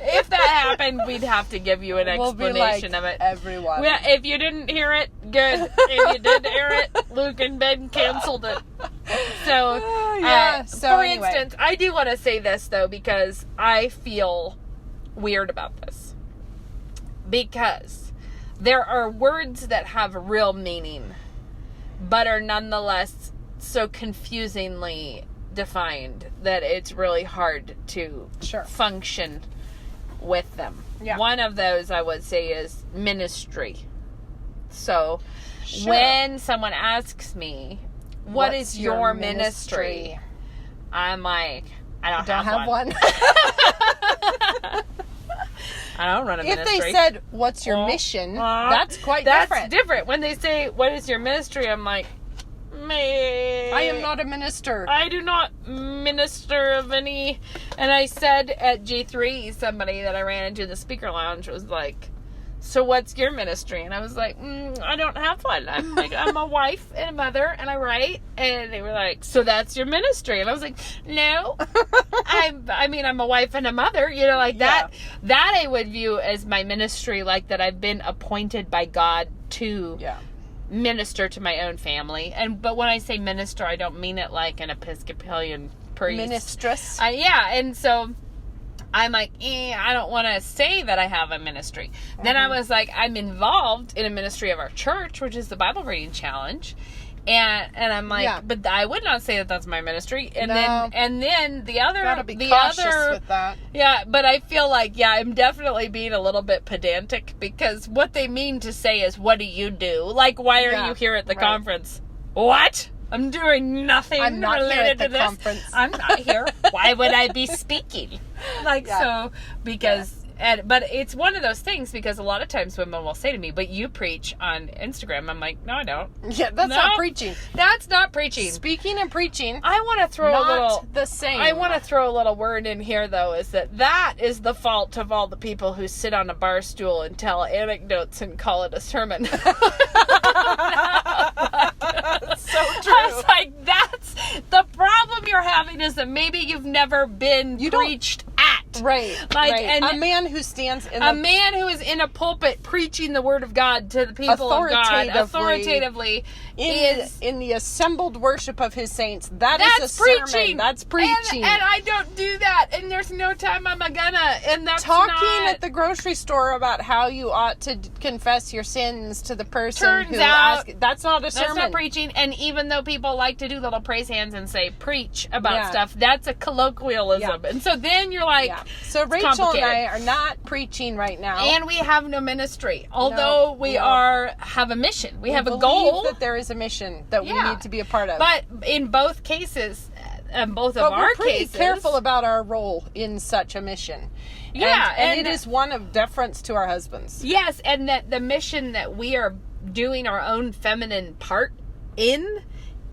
If that happened, we'd have to give you an explanation of it. Everyone. Well, if you didn't hear it, good. If you did hear it, Luke and Ben canceled it. So, for instance, I do want to say this, though, because I feel weird about this. Because there are words that have real meaning, but are nonetheless so confusingly defined that it's really hard to function with them. Yeah. One of those I would say is ministry. So when someone asks me, what is your ministry? I'm like, I don't have one. I don't run a ministry. If they said, what's your mission, that's quite different. That's different. When they say, what is your ministry? I'm like, I am not a minister. I do not minister of any. And I said at G3, somebody that I ran into in the speaker lounge was like, so what's your ministry? And I was like, I don't have one. I'm like, I'm a wife and a mother and I write. And they were like, so that's your ministry? And I was like, no, I'm a wife and a mother, you know, like that I would view as my ministry, like that I've been appointed by God to minister to my own family. But when I say minister, I don't mean it like an Episcopalian priest. Ministress. Yeah, and so I'm like, I don't want to say that I have a ministry. Then I was like, I'm involved in a ministry of our church, which is the Bible Reading Challenge. And I'm like, but I would not say that that's my ministry. And then the other, gotta be cautious with that. Yeah, but I feel like, I'm definitely being a little bit pedantic, because what they mean to say is, what do you do? Like, why are you here at the conference? What? I'm doing nothing. I'm not related here at the to conference. This. I'm not here. Why would I be speaking? So, because... But it's one of those things, because a lot of times women will say to me, but you preach on Instagram. I'm like, no, I don't. Yeah, that's not preaching. That's not preaching. Speaking and preaching. I want to throw the same. I want to throw a little word in here, though, is that is the fault of all the people who sit on a bar stool and tell anecdotes and call it a sermon. That's so true. I was like, that's the problem you're having, is that maybe you've never been preached at. Right. And a man who stands in man who is in a pulpit preaching the word of God to the people of God authoritatively in the assembled worship of his saints. That's a preaching. Sermon. That's preaching. And I don't do that, and there's no time I'm gonna. And that's talking at the grocery store about how you ought to confess your sins to the person who asks. That's not a sermon. That's not preaching. And even though people like to do little praise hands and say preach about stuff, that's a colloquialism. And so then you're like, so Rachel and I are not preaching right now, and we have no ministry. Although we have a mission, we have a goal. That there is a mission that we need to be a part of. But in both cases, both of our we're pretty cases, careful about our role in such a mission. And it is one of deference to our husbands. Yes, and that the mission that we are doing our own feminine part in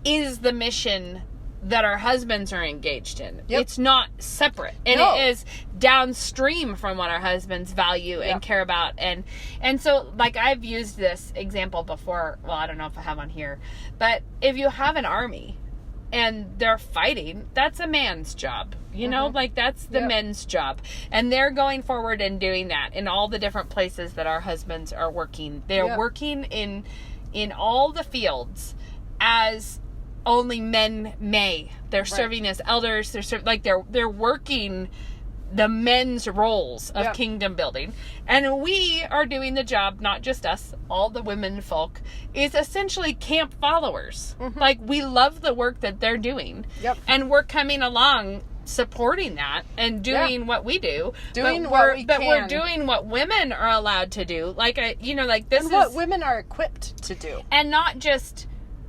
is the mission that our husbands are engaged in. Yep. It's not separate. And it is downstream from what our husbands value and care about. And so, like, I've used this example before. Well, I don't know if I have on here. But if you have an army and they're fighting, that's a man's job. You know, like, that's the men's job. And they're going forward and doing that in all the different places that our husbands are working. They're working in all the fields as only men may. They're serving as elders. They're working the men's roles of kingdom building. And we are doing the job, not just us, all the women folk, is essentially camp followers. Like, we love the work that they're doing. And we're coming along supporting that and doing what we do. But we're doing what women are allowed to do. Like, this and what women are equipped to do. And not just...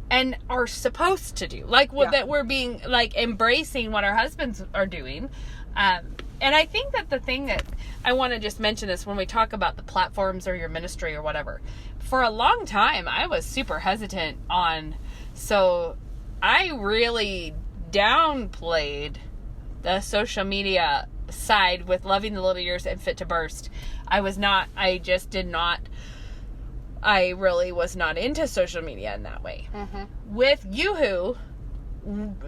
and are supposed to do, that we're being embracing what our husbands are doing. And I think that the thing that I want to just mention is when we talk about the platforms or your ministry or whatever, for a long time I was super hesitant on, so I really downplayed the social media side with Loving the Little Years and Fit to Burst. I really was not into social media in that way. With Yoo-Hoo,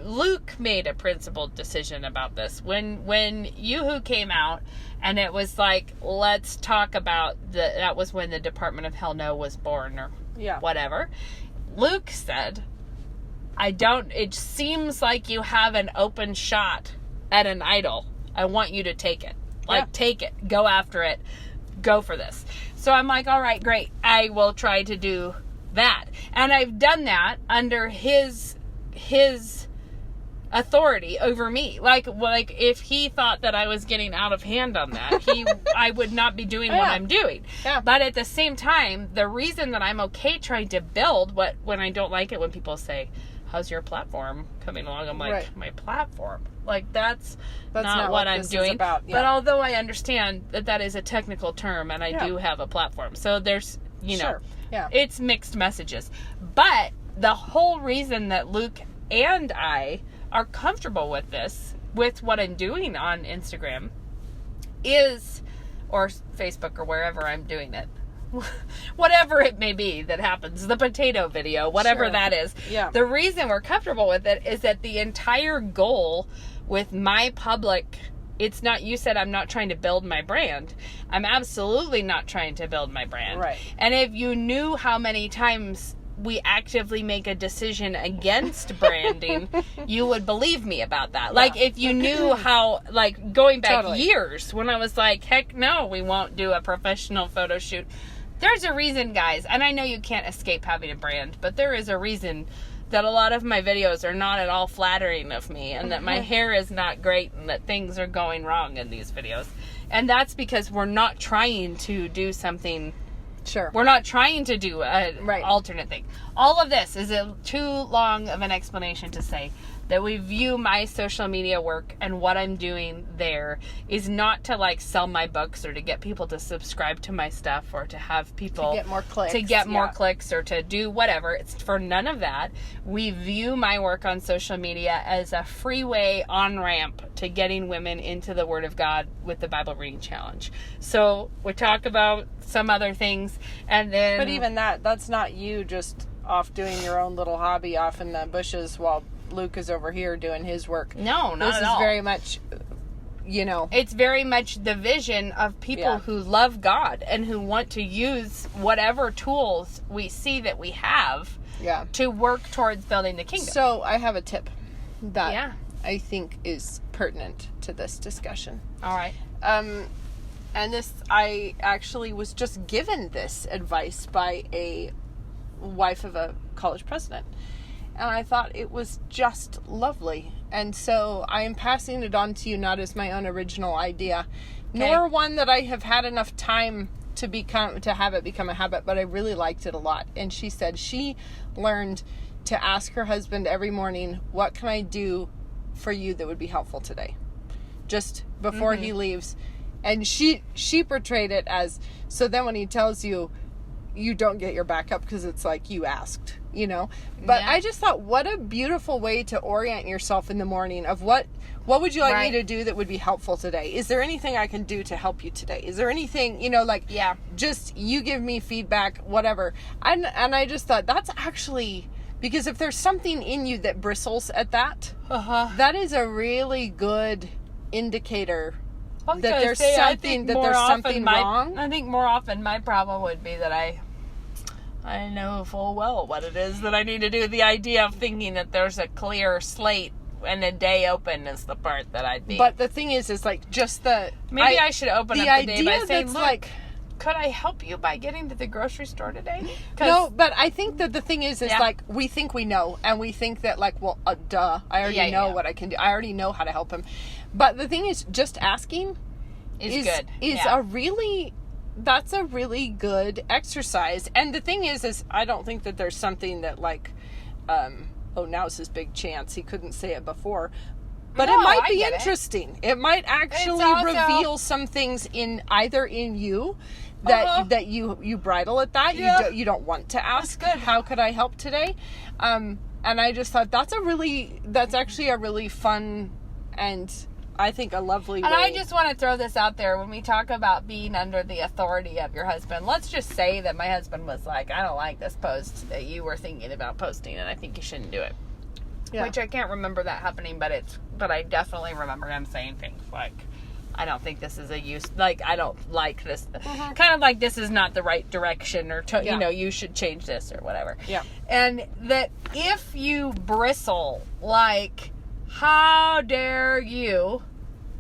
Luke made a principled decision about this. When Yoo-Hoo came out, and it was like, let's talk about that was when the Department of Hell No was born, or whatever. Luke said, it seems like you have an open shot at an idol. I want you to take it. Take it. Go after it. Go for this. So I'm like, all right, great. I will try to do that. And I've done that under his authority over me. Like if he thought that I was getting out of hand on that, I would not be doing what I'm doing. But at the same time, the reason that I'm okay trying to build when I don't like it when people say, how's your platform coming along? I'm like, my platform? Like, that's not what I'm doing. But although I understand that is a technical term, and I do have a platform. So there's, it's mixed messages. But the whole reason that Luke and I are comfortable with this, with what I'm doing on Instagram, or Facebook, or wherever I'm doing it, whatever it may be that happens, the potato video, whatever that is. The reason we're comfortable with it is that the entire goal with my public, it's not, you said I'm not trying to build my brand. I'm absolutely not trying to build my brand. And if you knew how many times we actively make a decision against branding, you would believe me about that. Like, if you knew how, like, going back years when I was like, heck no, we won't do a professional photo shoot. There's a reason, guys, and I know you can't escape having a brand, but there is a reason that a lot of my videos are not at all flattering of me, and that my hair is not great, and that things are going wrong in these videos. And that's because we're not trying to do something. Sure. We're not trying to do an alternate thing. All of this is too long of an explanation to say that we view my social media work and what I'm doing there is not to, like, sell my books or to get people to subscribe to my stuff or to have people to get more clicks, more clicks or to do whatever. It's for none of that. We view my work on social media as a freeway on-ramp to getting women into the Word of God with the Bible Reading Challenge. So we talk about some other things, and then... But even that's not you just off doing your own little hobby off in the bushes while Luke is over here doing his work. No, not at all. This is very much, it's very much the vision of people who love God and who want to use whatever tools we see that we have to work towards building the kingdom. So I have a tip that I think is pertinent to this discussion. All right. And this, I actually was just given this advice by a wife of a college president. And I thought it was just lovely. And so I am passing it on to you, not as my own original idea, nor one that I have had enough time to have it become a habit, but I really liked it a lot. And she said she learned to ask her husband every morning, what can I do for you that would be helpful today? Just before he leaves. And she portrayed it as, so then when he tells you, you don't get your back up because it's like you asked, But I just thought, what a beautiful way to orient yourself in the morning of what would you like me to do that would be helpful today? Is there anything I can do to help you today? Is there anything, just you give me feedback, whatever. And I just thought that's actually, because if there's something in you that bristles at that, that is a really good indicator that there's something wrong. I think more often my problem would be that I know full well what it is that I need to do. The idea of thinking that there's a clear slate and a day open is the part that I'd be. But the thing is like just the... Maybe I should open up the day by saying, look, could I help you by getting to the grocery store today? No, but I think that the thing is like, we think we know, and we think that like, well, duh, I already know what I can do. I already know how to help him. But the thing is, just asking is good. That's a really good exercise. And the thing is I don't think that there's something that like, now's his big chance. He couldn't say it before. But it might be interesting. It might actually reveal some things either in you that you bridle at that. Yeah. You don't want to ask, how could I help today? And I just thought that's actually a really fun and I think a lovely way. And I just want to throw this out there. When we talk about being under the authority of your husband, let's just say that my husband was like, I don't like this post that you were thinking about posting, and I think you shouldn't do it. Yeah. Which I can't remember that happening, but I definitely remember him saying things like, I don't think this is I don't like this. Kind of like, this is not the right direction, or, you should change this or whatever. Yeah. And that if you bristle like, how dare you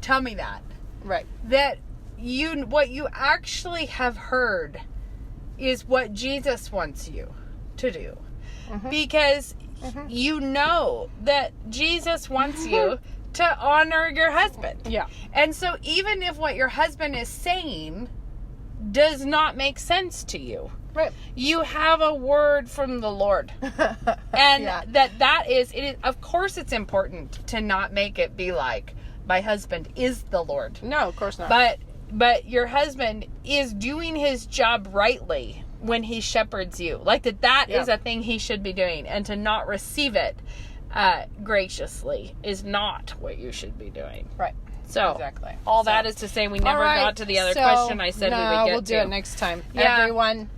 tell me that? Right. That what you actually have heard is what Jesus wants you to do. Because you know that Jesus wants you to honor your husband. Yeah. And so even if what your husband is saying does not make sense to you, right, you have a word from the Lord. And it is, of course it's important to not make it be like, my husband is the Lord. No, of course not. But your husband is doing his job rightly when he shepherds you. Like that is a thing he should be doing. And to not receive it graciously is not what you should be doing. Right. So, exactly. All that is to say we never got to the other question I said we would get to. We'll do it next time. Yeah. Everyone,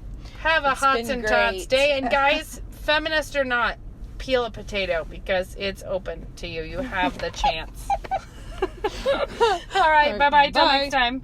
have a Hots and Tots day. And guys, feminist or not, peel a potato because it's open to you. You have the chance. All right. Bye-bye. Till next time.